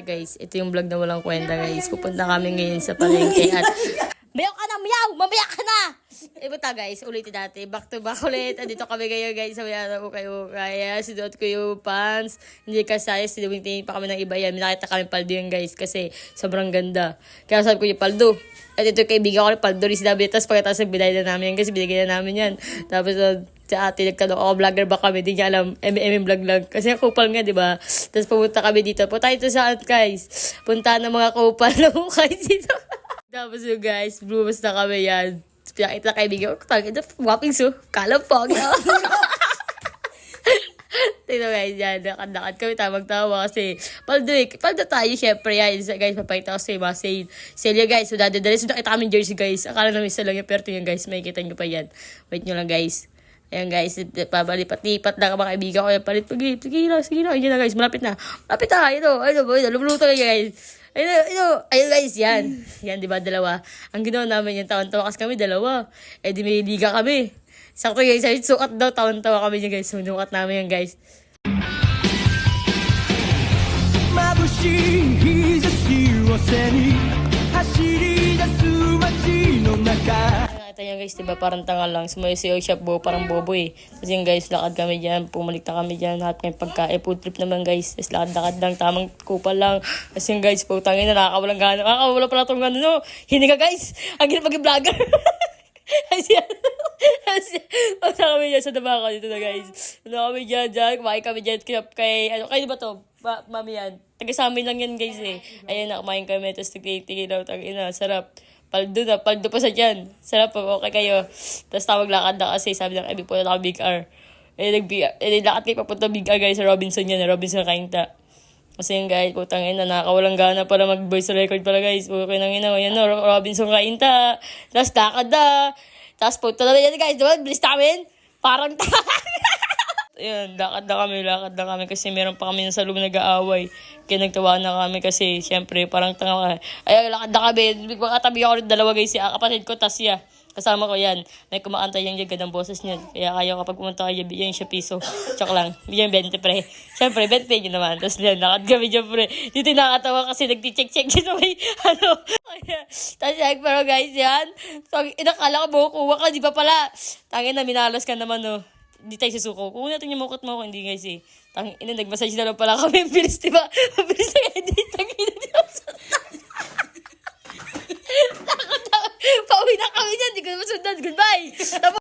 Eh guys, ito yung vlog na walang kwenta guys. Pupunta kami ngayon sa palengke at mayaw ka na, mayaw! Mamaya ka na! Eh buta guys, ulitin natin. Back to back ulit. Andito kami ngayon guys. Sabayaan ko kayo. Kaya sinuot ko yung pants. Hindi kasaya. Sinuwing pa kami ng iba yan. Nakita kami paldo yan guys. Kasi sobrang ganda. Kaya sabi ko yung paldo. At ito yung kaibigan ko yung paldo. Sinabi. Tapos pagkatapos binay na namin yan. Kasi binigay na namin yan. Tapos sa ate nagtanong ako, vlogger ba kami? Di niya alam, vlog lang. Kasi kupal nga, di ba? Tapos pumunta kami dito. Punta ito saan, guys? Punta ng mga kupal na guys dito. Tapos yung guys, blumas na kami yan. Pinakita kaibigan ko, tangin na, waping so, kalapag. Tignan guys, yan, nakandakad kami, tamang-tawa kasi, paldo tayo, syempre yan, guys, papakita ko sa mga sale yan guys, so dadadali, so nakita kami jersey guys, akala namin isa lang yan, pero tingnan guys, makikita nyo pa yan, wait nyo lang guys. Ayan guys, pabalipat-lipat na mga kaibigan ko. Palit, sige na. Ayan na guys, malapit na. Ito, lumuluto na guys. Ayun guys, yan. Yan, di ba, dalawa. Ang ginawa namin yung tawan-tawa kasi kami, dalawa. Eh, di may liga kami. Sakto guys, sukat daw, tawan-tawa kami niya guys. Sunukat namin yan guys. Nakita niya guys, diba parang tanga lang. Sumayaw siya parang bobo eh. Kasi yung guys, lakad kami dyan. Pumalik na kami dyan. Lahat may pagkain. Food trip naman guys. Tapos lakad lang. Tamang kupal lang. Kasi yung guys, putangin na nakakawalang gana. Nakakawala pala itong gana no. Hindi ka guys. Ang gina pag-vlogger. Kasi kami dyan sa Dabaka dito na guys. Kami dyan. Kumain kami dyan. Kayo ba to? Mami yan. Taga sa amin lang yan guys eh. Ayun na, kumain kami. Tapos tigil daw. Sarap. Paldo pa sa dyan. Sarap po, okay kayo. Tapos tawag-lakad na kasi, sabi ng Ebi po na Big R. Lakad kayo papunta Big R guys, sa Robinson yan, Robinson Kainta. Kasi yung guys, putang ina, nakakawalang gana para mag-voice record pala guys. Okay nang ina, yan no, Robinson Kainta. Tapos lakad na. Tapos punta na yan guys, diba? Bilis namin. Parang Ayan, lakad na kami kasi meron pa kami sa loob nag-aaway. Kaya nagtawa na kami kasi syempre parang tanga. Ay, lakad na kami. Makatabi ako rin dalawa guys. Kapatid ko, tas siya. Kasama ko yan. May kumakantay yung jagad ng boses niya. Kaya kayo kapag pumunta kayo, bigyan siya piso. Chok lang. Bigyan 20 pre. Syempre, 20 yun naman. Tapos yan, lakad kami dyan pre. Dito nakatawa kasi nagti-check dito may Tapos yan, pero guys yan. So, inakala ko bukuha ka, di ba pala? Tangin na, minalas ka naman no. Hindi tayo susuko. Kung natin yung mukot mo, hindi guys eh. Nag-massage na lang pala kami. Bilis, diba? Bilis na kayo. Hindi ako sundan. Pauwi na kami dyan. Hindi ko na masundan. Goodbye.